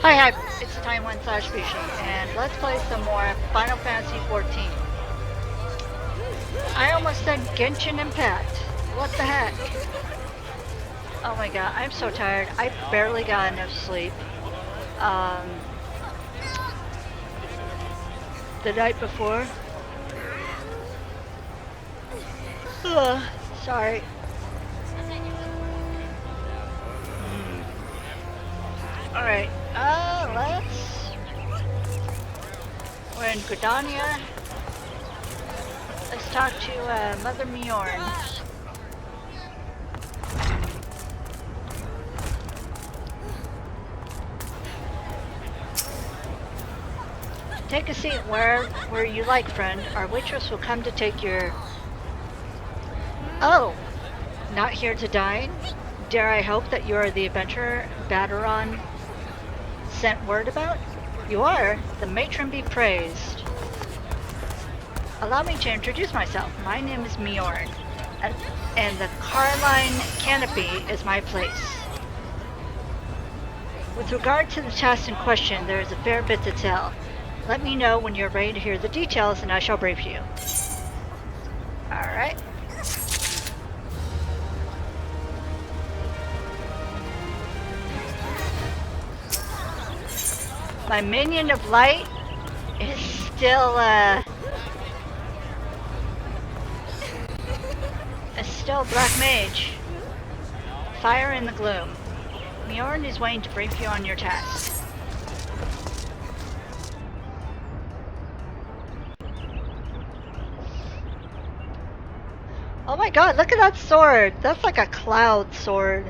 Hi, it's Time1/Bishie, and let's play some more Final Fantasy XIV. I almost said Genshin Impact. What the heck? Oh my god, I'm so tired. I barely got enough sleep. Um, the night before. Ugh, sorry. Alright, we're in Gridania. Let's talk to, Mother Mjorn. Take a seat where you like, friend. Our waitress will come to take your... Oh! Not here to dine? Dare I hope that you are the adventurer Baderon sent word about? You are. The matron be praised. Allow me to introduce myself. My name is Mjorn, and the Carline Canopy is my place. With regard to the task in question, there is a fair bit to tell. Let me know when you're ready to hear the details, and I shall brief you. Alright. My minion of light is still Black Mage. Fire in the gloom. Mjorn is waiting to brief you on your task. Oh my god, look at that sword! That's like a cloud sword.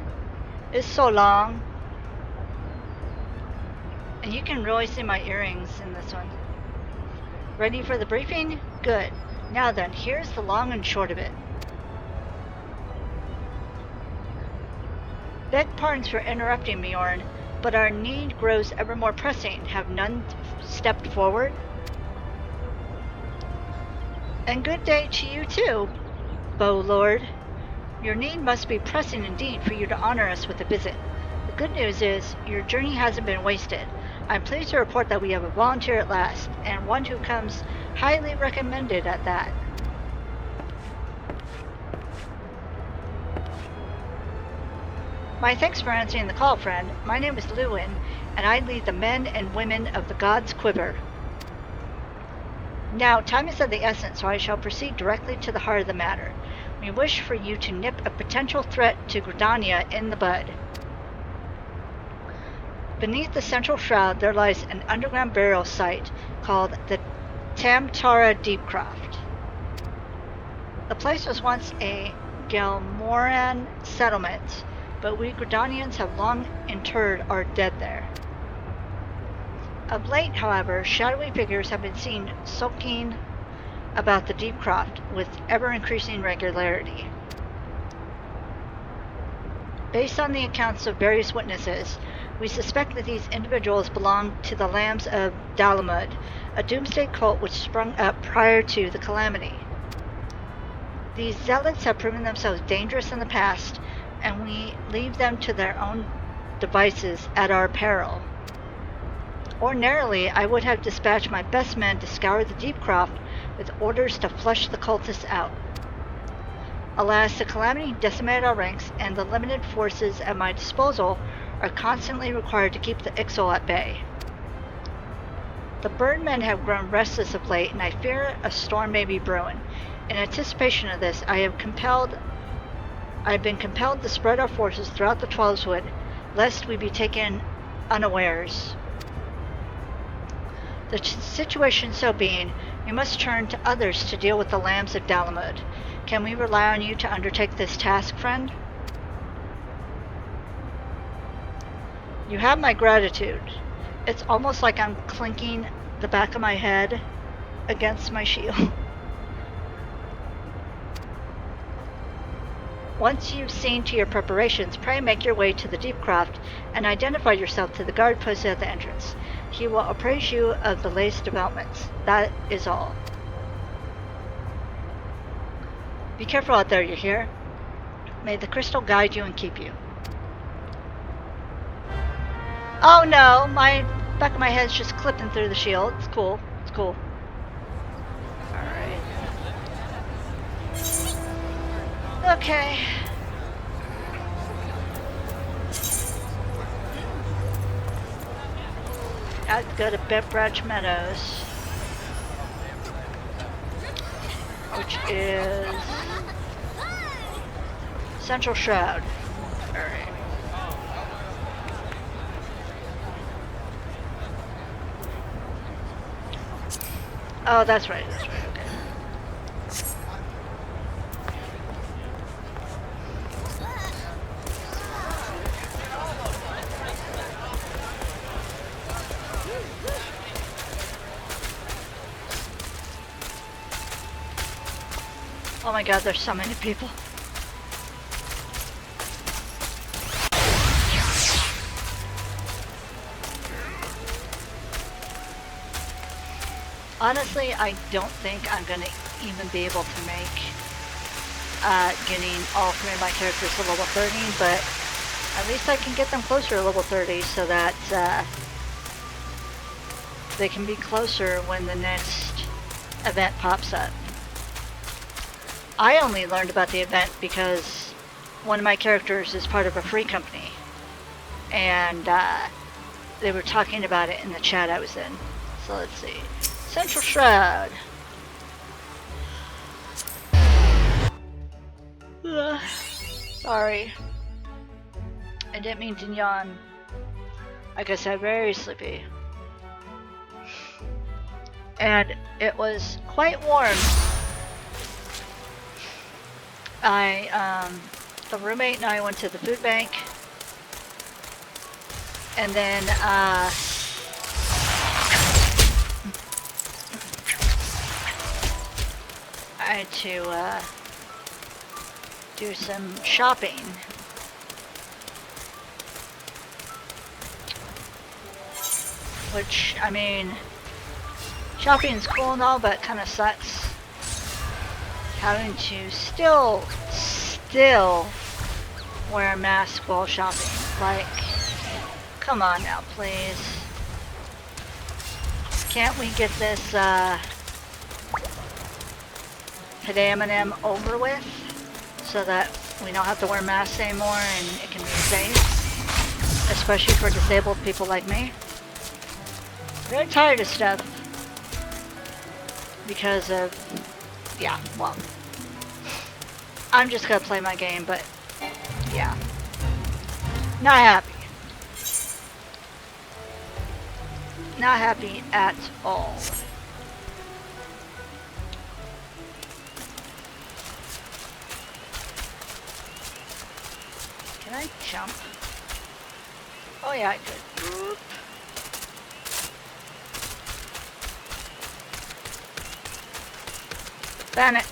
It's so long. And you can really see my earrings in this one. Ready for the briefing? Good. Now then, here's the long and short of it. Beg pardons for interrupting, Mjorn, but our need grows ever more pressing. Have none stepped forward? And good day to you too, Bow Lord. Your need must be pressing indeed for you to honor us with a visit. The good news is, your journey hasn't been wasted. I'm pleased to report that we have a volunteer at last, and one who comes highly recommended at that. My thanks for answering the call, friend. My name is Lewin, and I lead the men and women of the God's Quiver. Now, time is of the essence, so I shall proceed directly to the heart of the matter. We wish for you to nip a potential threat to Gridania in the bud. Beneath the central shroud there lies an underground burial site called the Tamtara Deepcroft. The place was once a Galmoran settlement, but we Gridanians have long interred our dead there. Of late, however, shadowy figures have been seen sulking about the Deepcroft with ever-increasing regularity. Based on the accounts of various witnesses, we suspect that these individuals belong to the Lambs of Dalamud, a doomsday cult which sprung up prior to the Calamity. These zealots have proven themselves dangerous in the past, and we leave them to their own devices at our peril. Ordinarily, I would have dispatched my best men to scour the Deepcroft with orders to flush the cultists out. Alas, the Calamity decimated our ranks, and the limited forces at my disposal are constantly required to keep the Ixal at bay. The Birdmen have grown restless of late, and I fear a storm may be brewing. In anticipation of this, I have been compelled to spread our forces throughout the Twelveswood, lest we be taken unawares. The situation so being, we must turn to others to deal with the Lambs of Dalamud. Can we rely on you to undertake this task, friend? You have my gratitude. It's almost like I'm clinking the back of my head against my shield. Once you've seen to your preparations, pray make your way to the Deepcroft and identify yourself to the guard posted at the entrance. He will appraise you of the latest developments. That is all. Be careful out there, you hear? May the crystal guide you and keep you. Oh no, my back of my head's just clipping through the shield. It's cool. It's cool. Alright. Okay. I'd go to Bentbridge Meadows, which is Central Shroud. Alright. Oh, that's right, okay. Oh my god, there's so many people. Honestly, I don't think I'm going to even be able to make getting all three of my characters to level 30, but at least I can get them closer to level 30 so that they can be closer when the next event pops up. I only learned about the event because one of my characters is part of a free company, and they were talking about it in the chat I was in. So let's see. Central Shroud. Sorry. I didn't mean to yawn. Like I said, very sleepy. And it was quite warm. The roommate and I went to the food bank. And then, I had to do some shopping. Which, I mean, shopping's cool and all, but it kind of sucks having to still wear a mask while shopping. Like, come on now, please. Can't we get this pedaminem over with so that we don't have to wear masks anymore and it can be safe, especially for disabled people like me? Very tired of stuff because of, yeah, well, I'm just gonna play my game, but yeah, not happy. Not happy at all. Can I jump? Oh yeah, I could. Oop. Panic.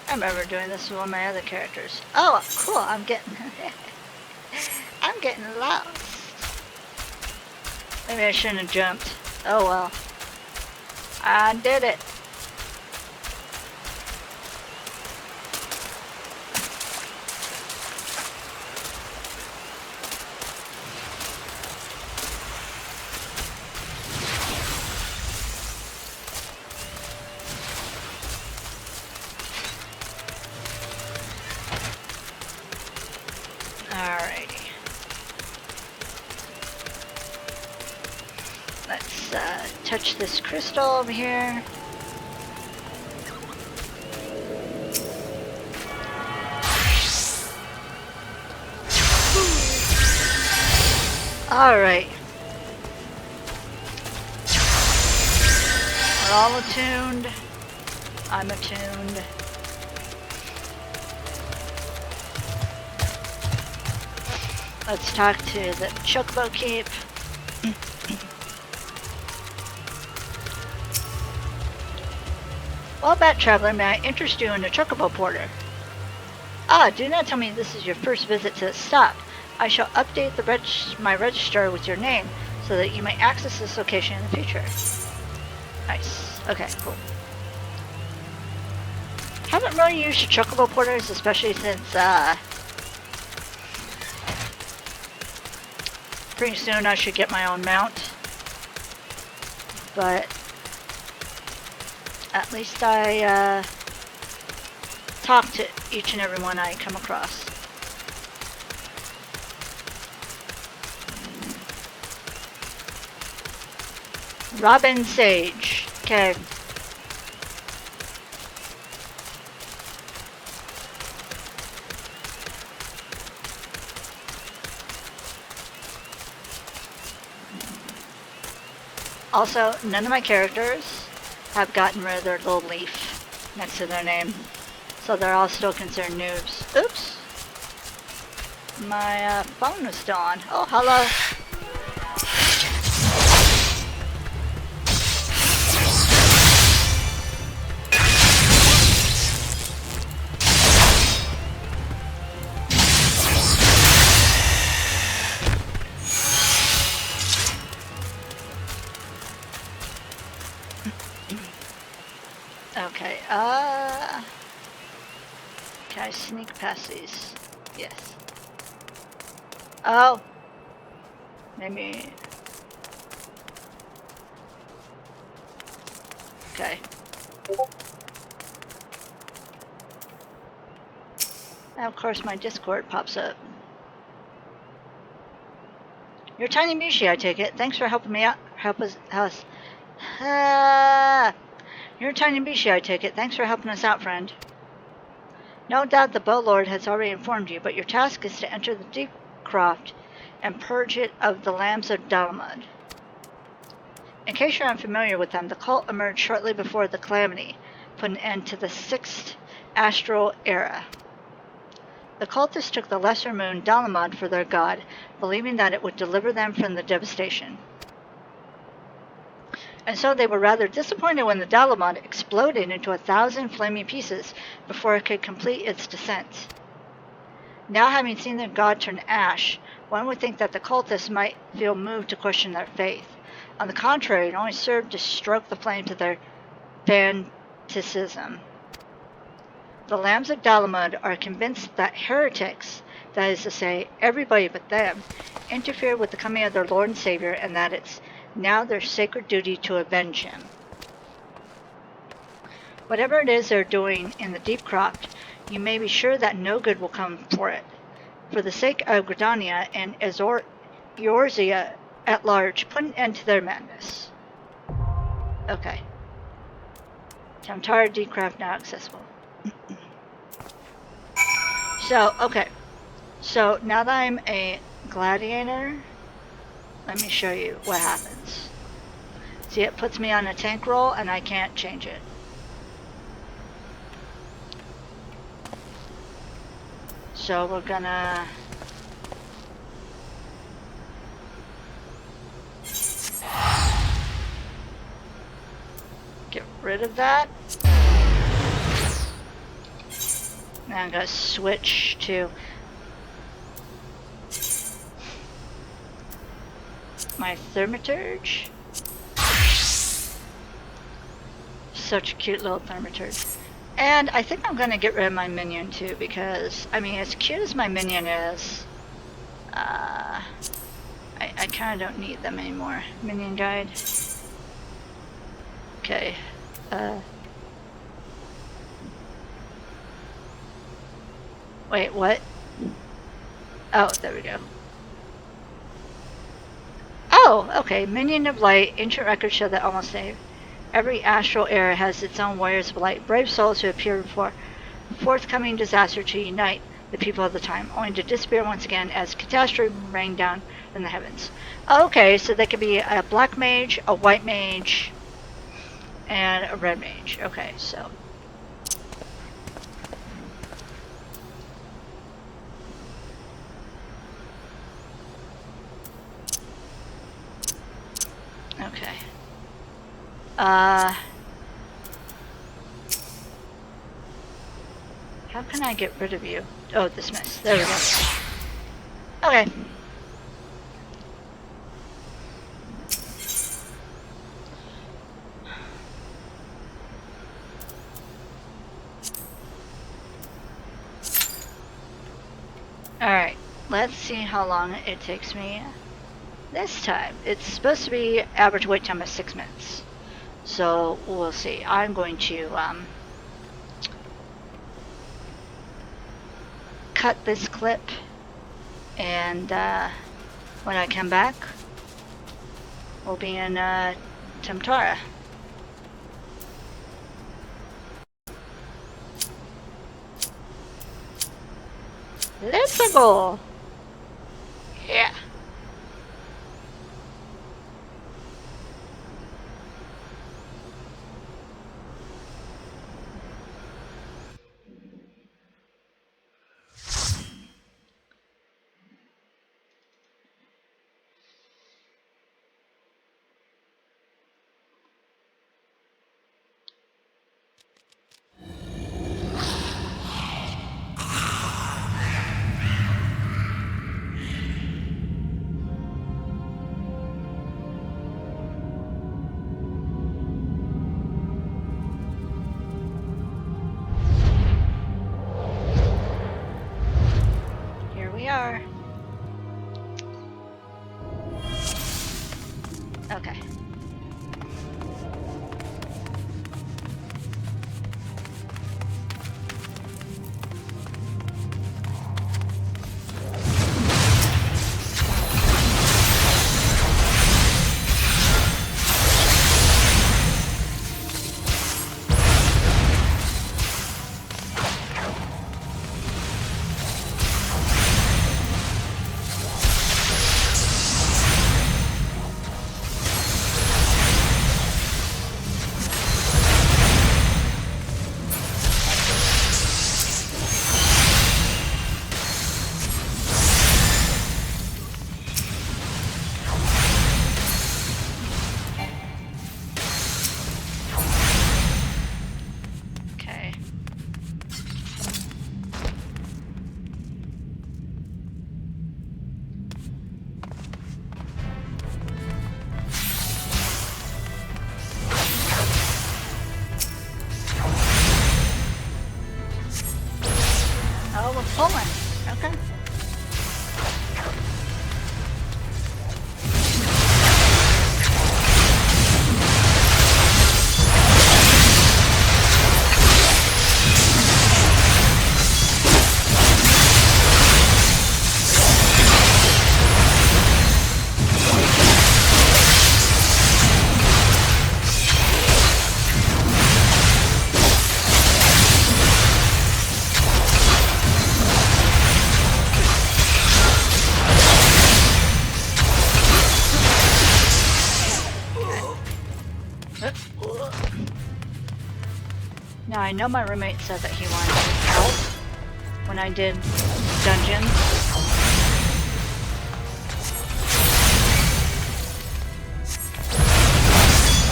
I remember doing this with one of my other characters. Oh, cool! I'm getting lost. Maybe I shouldn't have jumped. Oh well. I did it. Alrighty. Let's touch this crystal over here. Alright. We're all attuned. I'm attuned. Let's talk to the Chocobo Keep. Well, Bat Traveler, may I interest you in the Chocobo Porter? Ah, do not tell me this is your first visit to the stop. I shall update my register with your name so that you may access this location in the future. Nice. Okay, cool. Haven't really used the chocobo porters, especially since pretty soon I should get my own mount. But at least I talk to each and every one I come across. Robin Sage. Okay. Also, none of my characters have gotten rid of their little leaf next to their name. So they're all still considered noobs. Oops. My phone was still on. Oh, hello. Okay, can I sneak past these? Yes. Oh! Maybe... Okay. And of course my Discord pops up. You're tinybishie, I take it. Thanks for helping me out. Help us... You're tinybishie, I take it. Thanks for helping us out, friend. No doubt the Bowlord has already informed you, but your task is to enter the Deepcroft and purge it of the Lambs of Dalamud. In case you're unfamiliar with them, the cult emerged shortly before the Calamity, put an end to the 6th Astral Era. The cultists took the lesser moon Dalamud for their god, believing that it would deliver them from the devastation. And so they were rather disappointed when the Dalamud exploded into 1,000 flaming pieces before it could complete its descent. Now having seen their god turn ash, one would think that the cultists might feel moved to question their faith. On the contrary, it only served to stroke the flame to their fanaticism. The Lambs of Dalamud are convinced that heretics, that is to say, everybody but them, interfered with the coming of their Lord and Savior, and that it's now their sacred duty to avenge him. Whatever it is they're doing in the Deepcroft, you may be sure that no good will come for it. For the sake of Gridania and Eorzea at large, put an end to their madness. Okay. Tamtara Deepcroft now accessible. So, okay. So, now that I'm a gladiator, let me show you what happens. See, it puts me on a tank roll and I can't change it. So we're gonna... get rid of that. Now I'm gonna switch to my Thaumaturge. Such a cute little Thaumaturge. And I think I'm gonna get rid of my minion too, because, I mean, as cute as my minion is, I kinda don't need them anymore. Minion guide. Okay. Wait, what? Oh, there we go. Oh, okay. Minion of Light. Ancient records show that almost every astral era has its own warriors of light, brave souls who appear before forthcoming disaster to unite the people of the time, only to disappear once again as catastrophe rained down from the heavens. Okay, so they could be a black mage, a white mage, and a red mage. Okay, so... Okay. How can I get rid of you? Oh, dismiss. There we go. Okay. Alright, let's see how long it takes me this time. It's supposed to be average wait time of 6 minutes. So we'll see. I'm going to cut this clip, and when I come back, we'll be in Temtara. Let's go! Yeah. We are. Okay. Pulling. Okay. Now I know my roommate said that he wanted help when I did dungeons.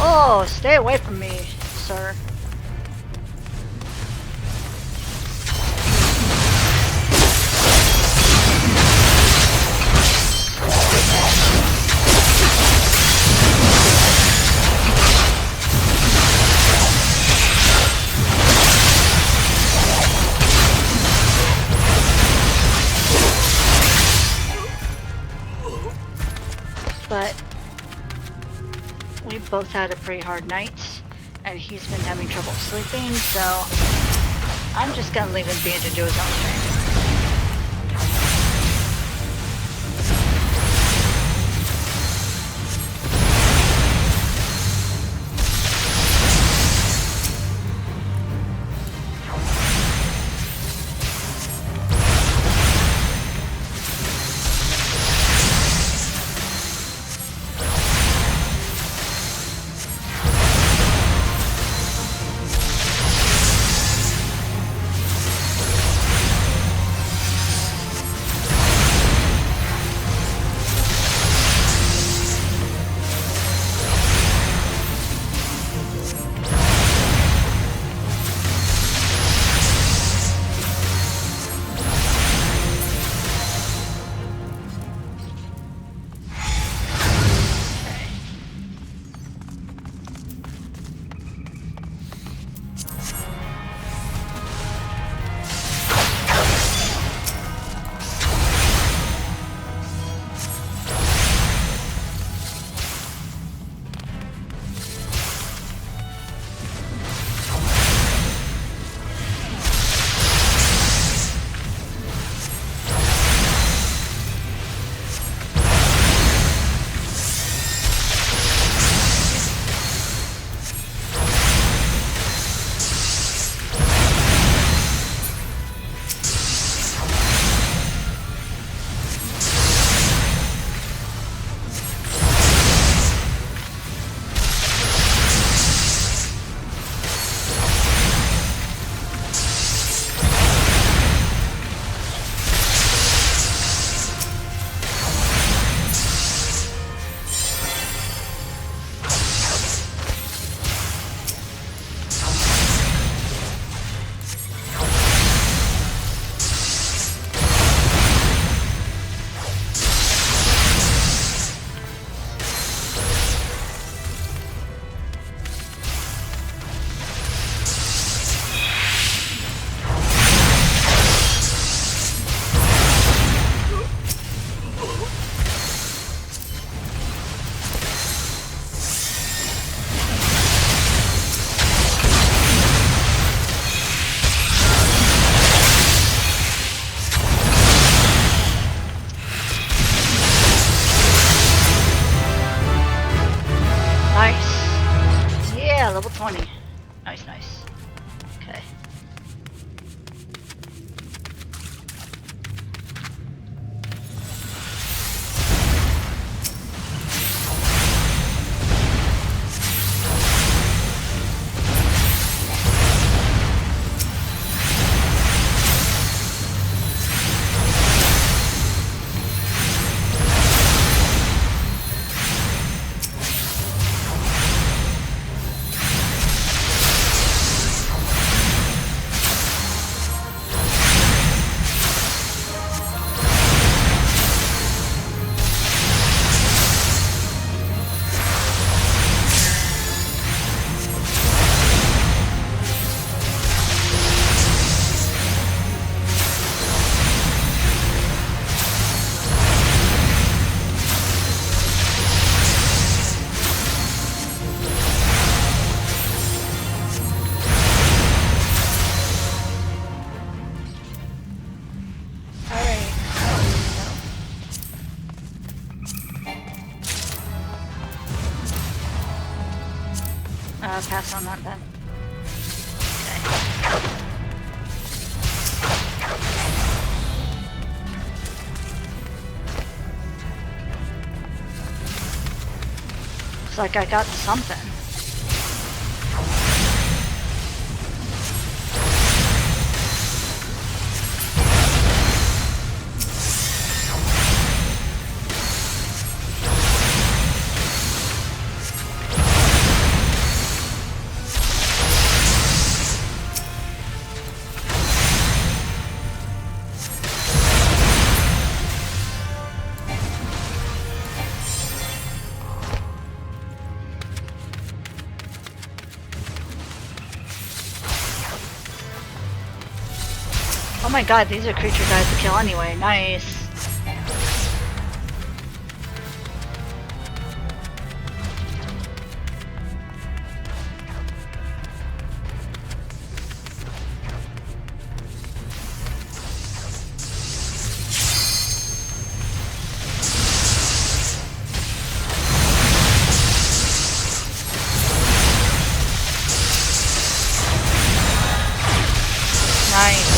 Oh, stay away from me, sir. But we both had a pretty hard night, and he's been having trouble sleeping, so I'm just gonna leave him be to do his own thing. level 20. Nice, nice. Okay. Pass on that then. Okay. Looks like I got something. Oh my god, these are creatures I have to kill anyway. Nice. Nice.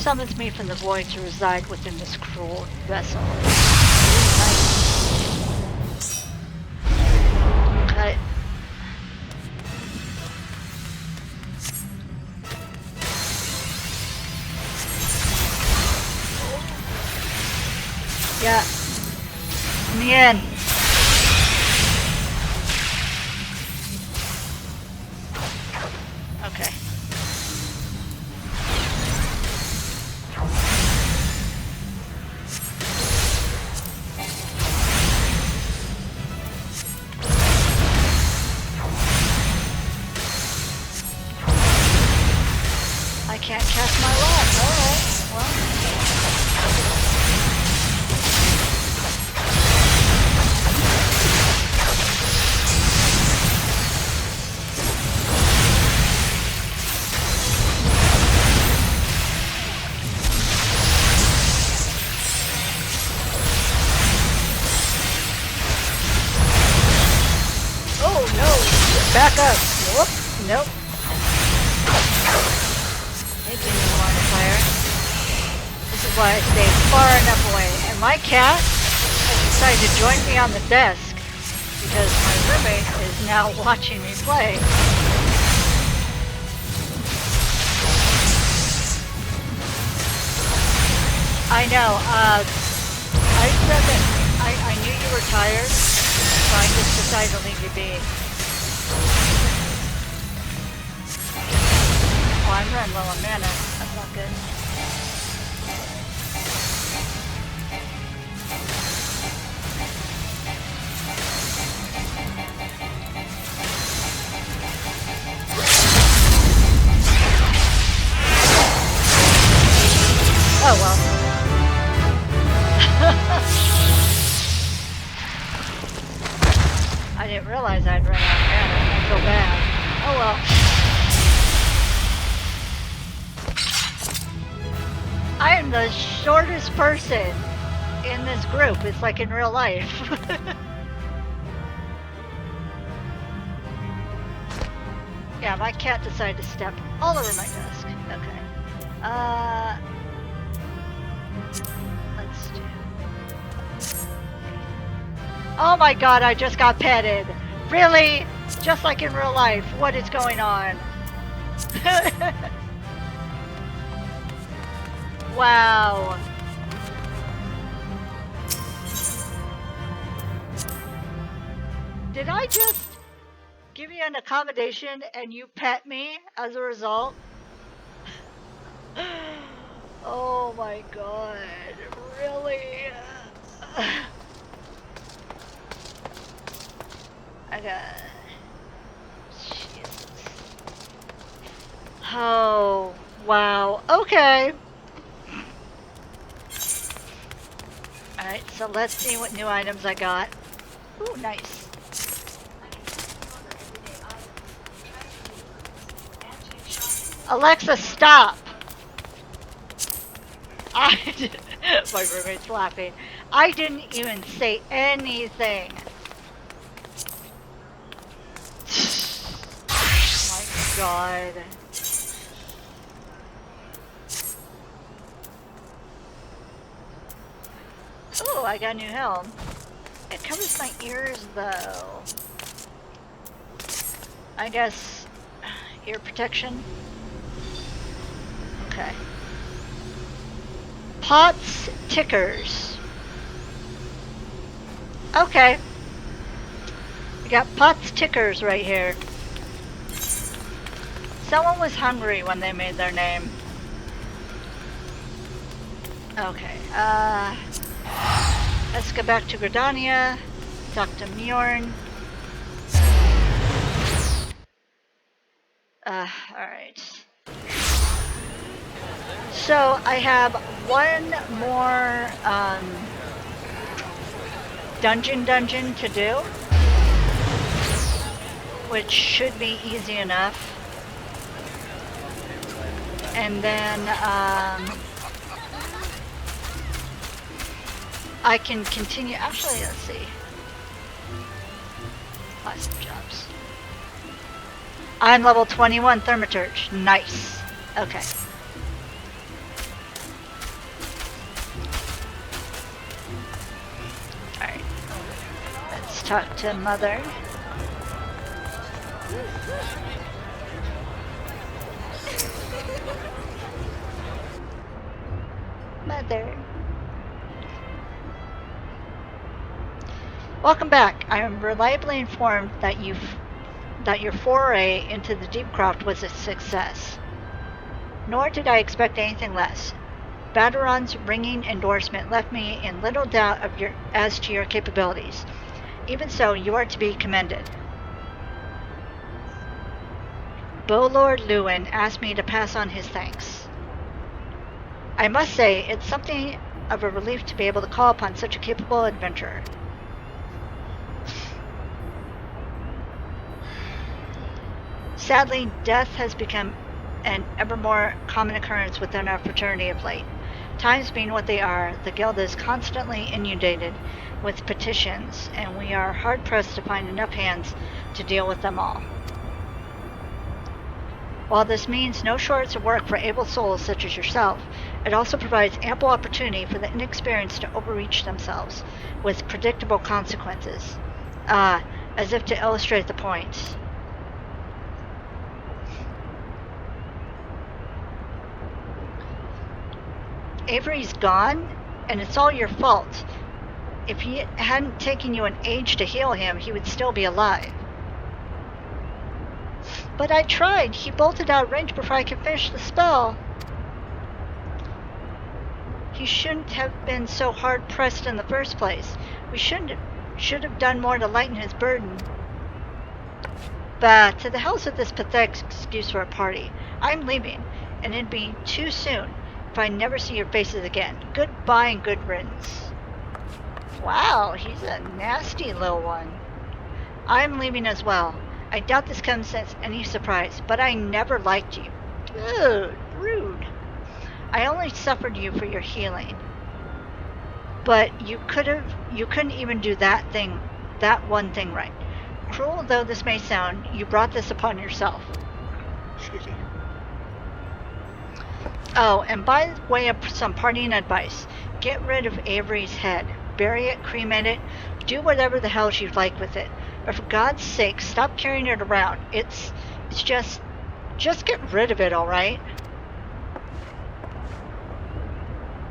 summons me from the void to reside within this cruel vessel. Okay. Yeah. In the end. Okay. I can't cast my lock. Alright, well. Oh no! Back up! Whoop! Nope. This is why I stay far enough away. And my cat has decided to join me on the desk because my roommate is now watching me play. I know. I said that I knew you were tired, so I just decided to leave you be. Oh, I'm running low on mana. That's not good. Oh well. I didn't realize I'd run out of mana. I feel bad. Oh well. I am the shortest person in this group. It's like in real life. Yeah, my cat decided to step all over my desk. Okay. Let's do... Oh my god, I just got petted. Really? Just like in real life. What is going on? Wow. Did I just give you an accommodation and you pet me as a result? Oh my god. Really? I got... Jesus. Oh, wow. Okay. Alright, so let's see what new items I got. Ooh, nice. Alexa, stop! My roommate's laughing. I didn't even say anything. Oh my god. Oh, I got a new helm. It covers my ears though. I guess ear protection. Okay. Pots tickers. Okay. We got Pots tickers right here. Someone was hungry when they made their name. Okay. Let's go back to Gridania. Talk to Mjorn. Alright. So I have one more dungeon to do, which should be easy enough. And then I can continue. Actually, let's see. Buy some jobs. I'm level 21 Thermaturge. Nice. Okay. talk to Mother. Mother. Welcome back. I am reliably informed that your foray into the Deepcroft was a success. Nor did I expect anything less. Baderon's ringing endorsement left me in little doubt as to your capabilities. Even so, you are to be commended. Beaulord Lewin asked me to pass on his thanks. I must say, it's something of a relief to be able to call upon such a capable adventurer. Sadly, death has become an ever more common occurrence within our fraternity of late. Times being what they are, the guild is constantly inundated with petitions, and we are hard-pressed to find enough hands to deal with them all. While this means no shortage of work for able souls such as yourself, it also provides ample opportunity for the inexperienced to overreach themselves, with predictable consequences. As if to illustrate the point. Avery's gone, and it's all your fault. If it hadn't taken you an age to heal him, he would still be alive. But I tried. He bolted out of range before I could finish the spell. He shouldn't have been so hard-pressed in the first place. We should have done more to lighten his burden. But to the hells with this pathetic excuse for a party. I'm leaving, and it'd be too soon if I never see your faces again. Goodbye and good riddance. Wow, he's a nasty little one. I'm leaving as well. I doubt this comes as any surprise, but I never liked you. Dude, rude. I only suffered you for your healing. But you couldn't even do that one thing right. Cruel though this may sound, you brought this upon yourself. Excuse me. Oh, and by way of some parting advice, get rid of Avery's head. Bury it, cremate it, do whatever the hell you'd like with it. But for God's sake, stop carrying it around. It's just get rid of it, alright?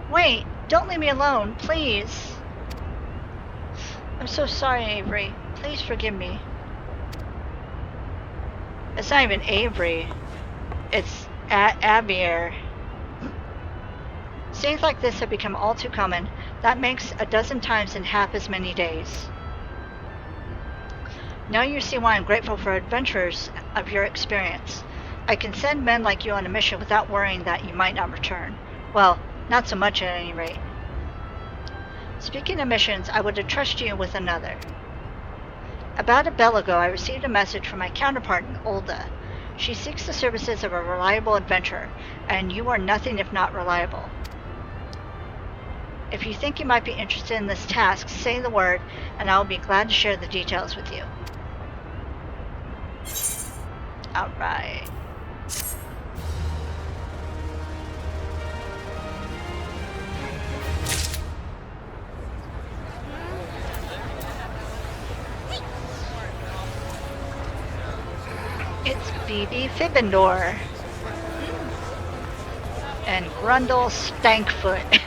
Wait, don't leave me alone, please. I'm so sorry, Avery. Please forgive me. It's not even Avery. It's Abier. Scenes like this have become all too common. That makes a dozen times in half as many days. Now you see why I'm grateful for adventurers of your experience. I can send men like you on a mission without worrying that you might not return. Well, not so much at any rate. Speaking of missions, I would entrust you with another. About a bell ago, I received a message from my counterpart in Olda. She seeks the services of a reliable adventurer, and you are nothing if not reliable. If you think you might be interested in this task, say the word, and I will be glad to share the details with you. Alright. It's BB Fibbendor. And Grundle Stankfoot.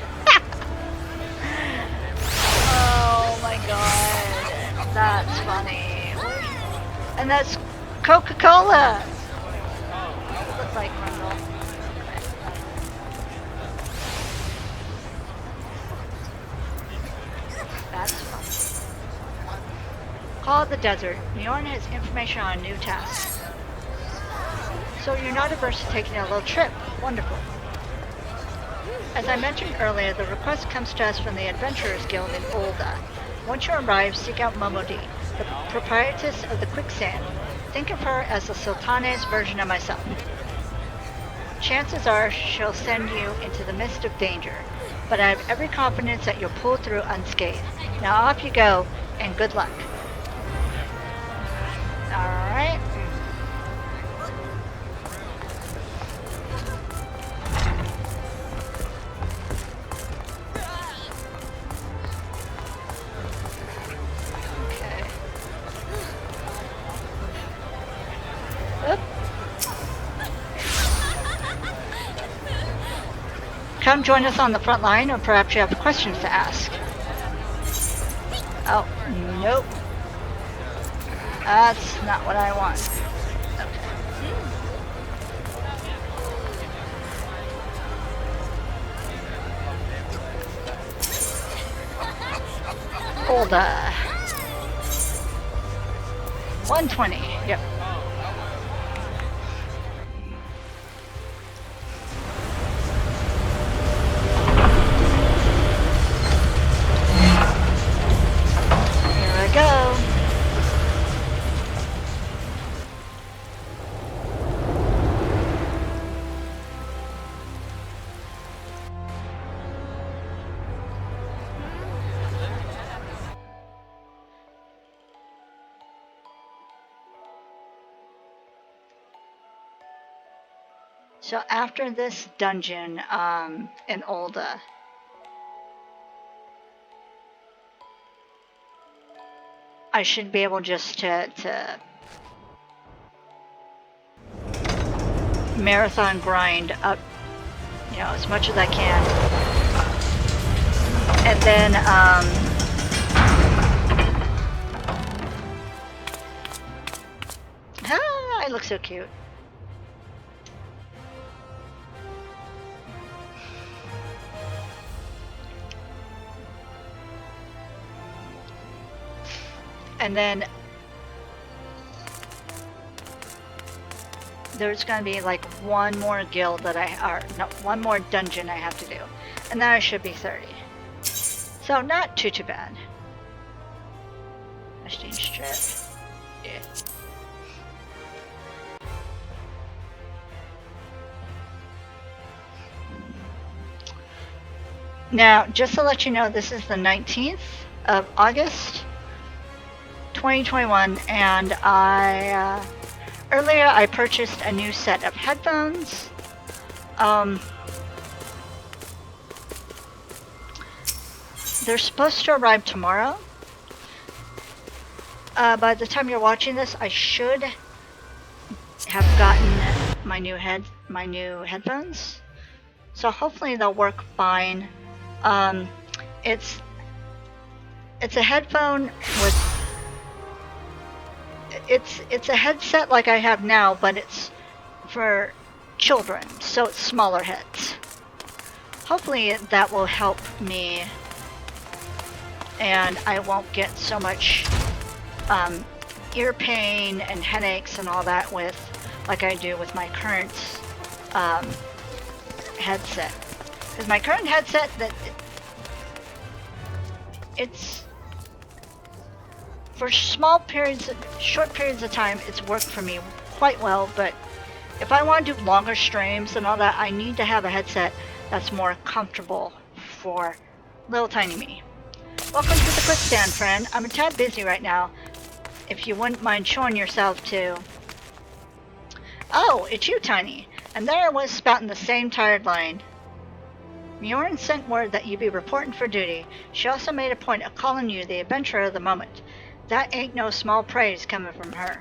Oh my god. That's funny. And that's Coca-Cola. Looks like Grundle. That's funny. Call the desert. Bjorn has information on a new task. So you're not averse to taking a little trip. Wonderful. As I mentioned earlier, the request comes to us from the Adventurers Guild in Olda. Once you arrive, seek out Momodi, the proprietress of the Quicksand. Think of her as the Sultana's version of myself. Chances are she'll send you into the midst of danger, but I have every confidence that you'll pull through unscathed. Now off you go, and good luck. Alright. Okay. Come join us on the front line, or perhaps you have questions to ask. Oh, nope. That's not what I want. Hold 120, yep. Here I go. So after this dungeon in Olda, I should be able just to marathon grind up, you know, as much as I can. And then I look so cute. And then there's gonna be like one more guild that one more dungeon I have to do, and then I should be 30. So not too bad. Exchange strip. Yeah. Now, just to let you know, this is the 19th of August, 2021, and earlier I purchased a new set of headphones. They're supposed to arrive tomorrow. By the time you're watching this, I should have gotten my new headphones. So hopefully they'll work fine. It's a headphone with it's a headset like I have now, but it's for children, so it's smaller heads. Hopefully that will help me, and I won't get so much ear pain and headaches and all that like I do with my current headset. Because my current headset, it's for short periods of time, it's worked for me quite well, but if I want to do longer streams and all that, I need to have a headset that's more comfortable for little tiny me. Welcome to the quick stand, friend. I'm a tad busy right now. If you wouldn't mind showing yourself to... Oh, it's you, Tiny. And there I was spouting the same tired line. Mjorn sent word that you'd be reporting for duty. She also made a point of calling you the adventurer of the moment. That ain't no small praise coming from her.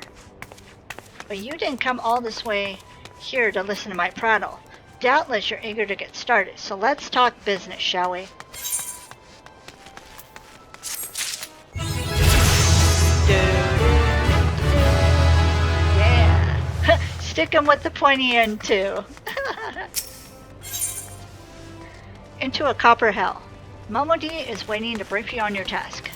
But you didn't come all this way here to listen to my prattle. Doubtless you're eager to get started, so let's talk business, shall we? Yeah. Stick 'em with the pointy end, too. Into a copper hell. Momodi is waiting to brief you on your task.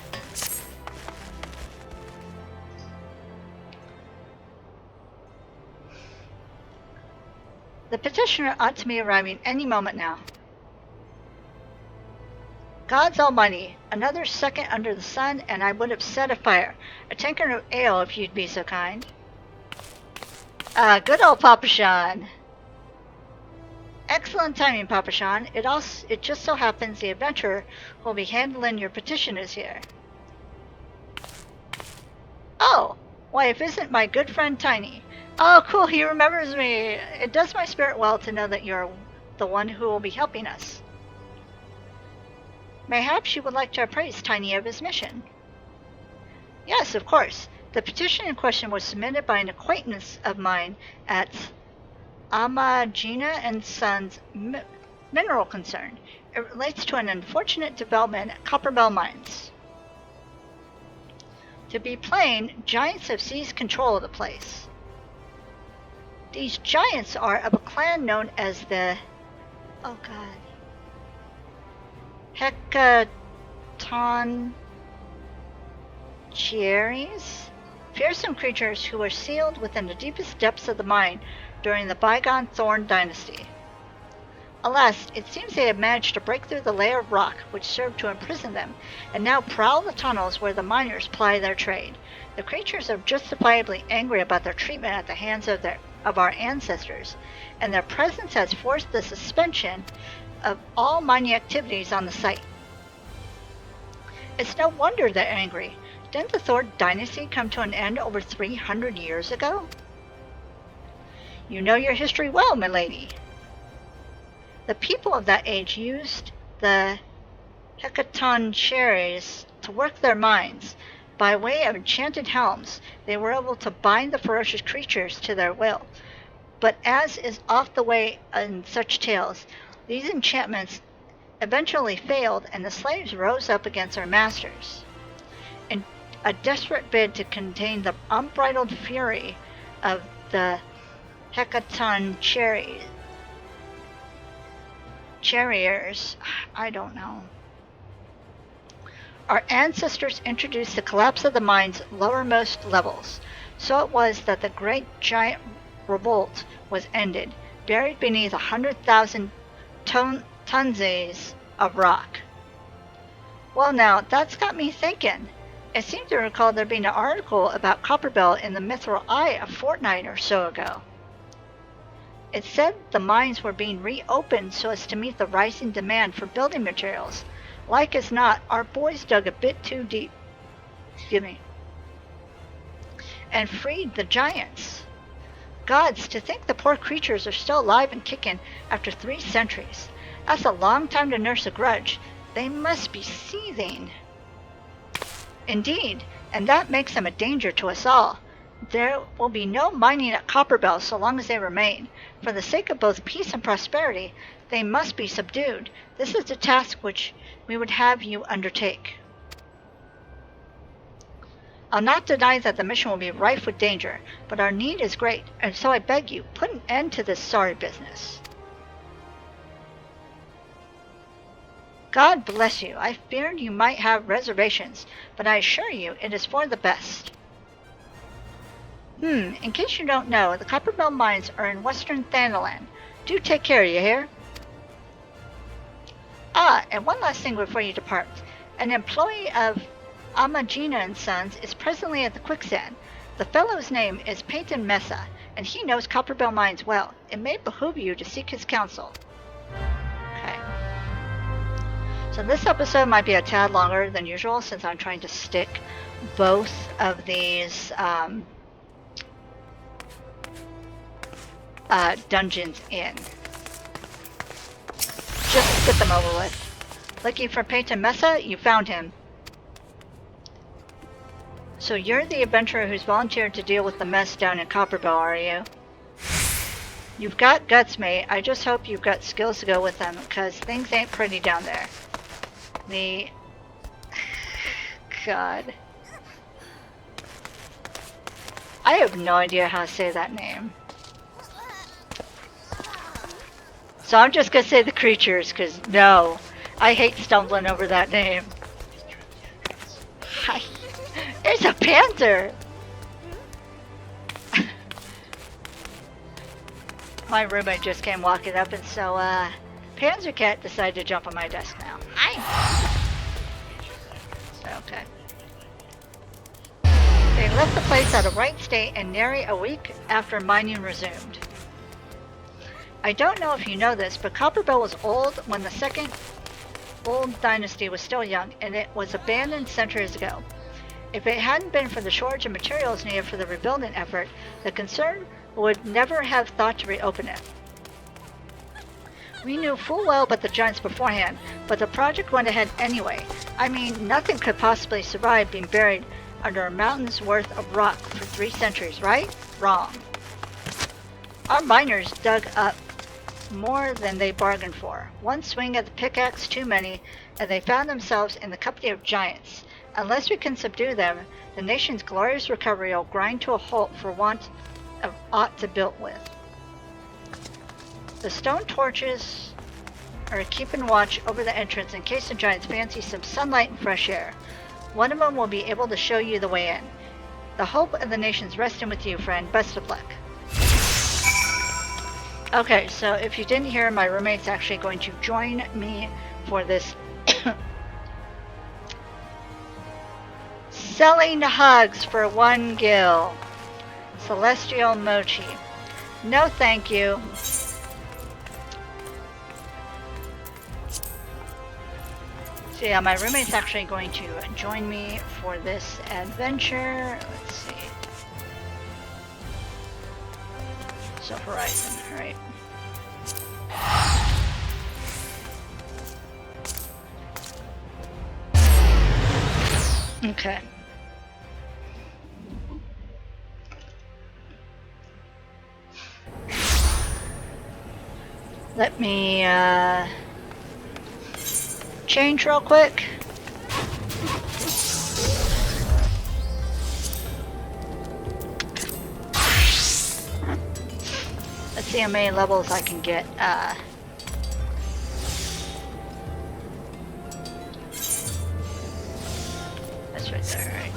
The petitioner ought to be arriving any moment now. Gods almighty, another second under the sun and I would have set a fire. A tankard of ale if you'd be so kind. Good old Papa Sean. Excellent timing, Papa Sean. It just so happens the adventurer who will be handling your petition is here. Oh, why, if isn't my good friend Tiny. Oh, cool, he remembers me. It does my spirit well to know that you're the one who will be helping us. Mayhaps you would like to appraise Tiny of his mission. Yes, of course. The petition in question was submitted by an acquaintance of mine at Amagina and Sons mineral concern. It relates to an unfortunate development at Copperbell Mines. To be plain, giants have seized control of the place. These giants are of a clan known as the... oh god... Hecatoncheires? Fearsome creatures who were sealed within the deepest depths of the mine during the bygone Thorn Dynasty. Alas, it seems they have managed to break through the layer of rock which served to imprison them, and now prowl the tunnels where the miners ply their trade. The creatures are justifiably angry about their treatment at the hands of our ancestors, and their presence has forced the suspension of all mining activities on the site. It's no wonder they're angry. Didn't the Thorn Dynasty come to an end over 300 years ago? You know your history well, milady. The people of that age used the Hecatoncheires to work their mines. By way of enchanted helms, they were able to bind the ferocious creatures to their will. But as is oft the way in such tales, these enchantments eventually failed and the slaves rose up against their masters. In a desperate bid to contain the unbridled fury of the Hecatoncheires, I don't know. Our ancestors introduced the collapse of the mine's lowermost levels. So it was that the great giant revolt was ended, buried beneath 100,000 tons of rock. Well now, that's got me thinking. I seem to recall there being an article about Copperbell in the Mithril Eye a fortnight or so ago. It said the mines were being reopened so as to meet the rising demand for building materials. Like as not, our boys dug a bit too deep. And freed the giants. Gods, to think the poor creatures are still alive and kicking after 3 centuries. That's a long time to nurse a grudge. They must be seething. Indeed, and that makes them a danger to us all. There will be no mining at Copperbell so long as they remain. For the sake of both peace and prosperity, they must be subdued. This is the task which we would have you undertake. I'll not deny that the mission will be rife with danger, but our need is great, and so I beg you, put an end to this sorry business. God bless you. I feared you might have reservations, but I assure you it is for the best. In case you don't know, the Copperbell mines are in western Thanalan. Do take care, you hear? Ah, and one last thing before you depart. An employee of Amagina & Sons is presently at the quicksand. The fellow's name is Peyton Mesa, and he knows Copperbell mines well. It may behoove you to seek his counsel. Okay. So this episode might be a tad longer than usual since I'm trying to stick both of these dungeons in. Just get them over with. Looking for Peyton Mesa? You found him. So you're the adventurer who's volunteered to deal with the mess down in Copperbell, are you? You've got guts, mate. I just hope you've got skills to go with them, because things ain't pretty down there. God. I have no idea how to say that name. So I'm just going to say the creatures, because no. I hate stumbling over that name. There's a panther! My roommate just came walking up, and so, Panzer Cat decided to jump on my desk now. Hi! Okay. They left the place at a right state and nary a week after mining resumed. I don't know if you know this, but Copperbell was old when the second old dynasty was still young, and it was abandoned centuries ago. If it hadn't been for the shortage of materials needed for the rebuilding effort, the concern would never have thought to reopen it. We knew full well about the giants beforehand, but the project went ahead anyway. I mean, nothing could possibly survive being buried under a mountain's worth of rock for 3 centuries, right? Wrong. Our miners dug more than they bargained for. One swing of the pickaxe too many, and they found themselves in the company of giants. Unless we can subdue them, the nation's glorious recovery will grind to a halt for want of aught to build with. The stone torches are keeping watch over the entrance in case the giants fancy some sunlight and fresh air. One of them will be able to show you the way in. The hope of the nation's resting with you, friend. Best of luck. Okay, so if you didn't hear, my roommate's actually going to join me for this selling hugs for 1 gil. Celestial Mochi. No thank you. So yeah, my roommate's actually going to join me for this adventure. Let's see. So Horizon, alright. Okay. Let me change real quick. Let's see how many levels I can get. That's right there, right?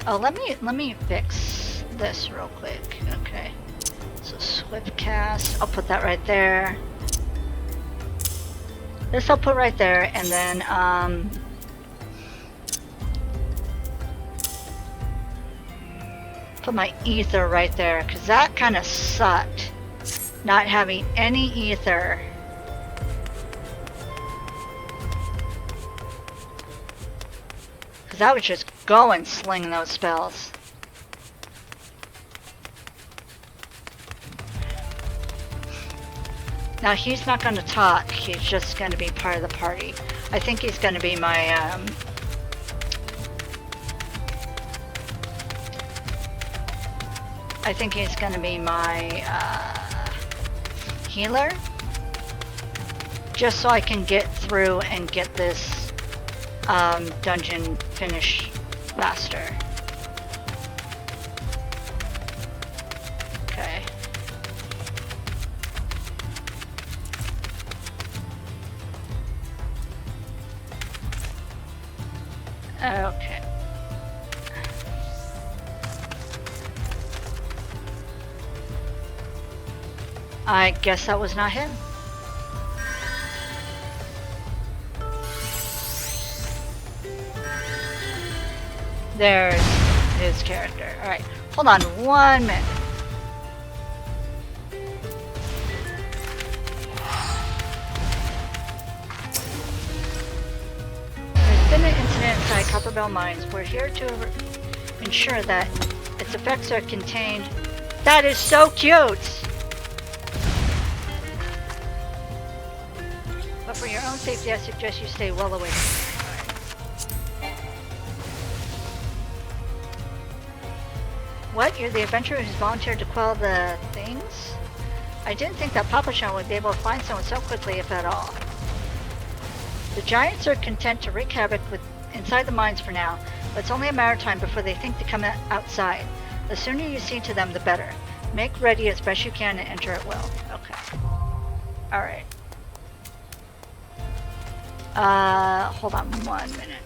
Oh, let me fix this real quick. Okay. So swift cast. I'll put that right there. This I'll put right there, and then put my ether right there, because that kind of sucked. Not having any ether. Because I would just go and sling those spells. Now he's not going to talk, he's just going to be part of the party. I think he's going to be my, I think he's going to be my, healer. Just so I can get through and get this, dungeon finished faster. Okay. Okay. I guess that was not him. There's his character. Alright, hold on 1 minute. There's been an incident inside Copperbell Mines. We're here to ensure that its effects are contained. That is so cute! But for your own safety, I suggest you stay well away from here. What? You're the adventurer who's volunteered to quell the things? I didn't think that Papa Chan would be able to find someone so quickly, if at all. The giants are content to wreak havoc inside the mines for now, but it's only a matter of time before they think to come outside. The sooner you see to them, the better. Make ready as best you can and enter at will. Okay. Alright. Hold on 1 minute.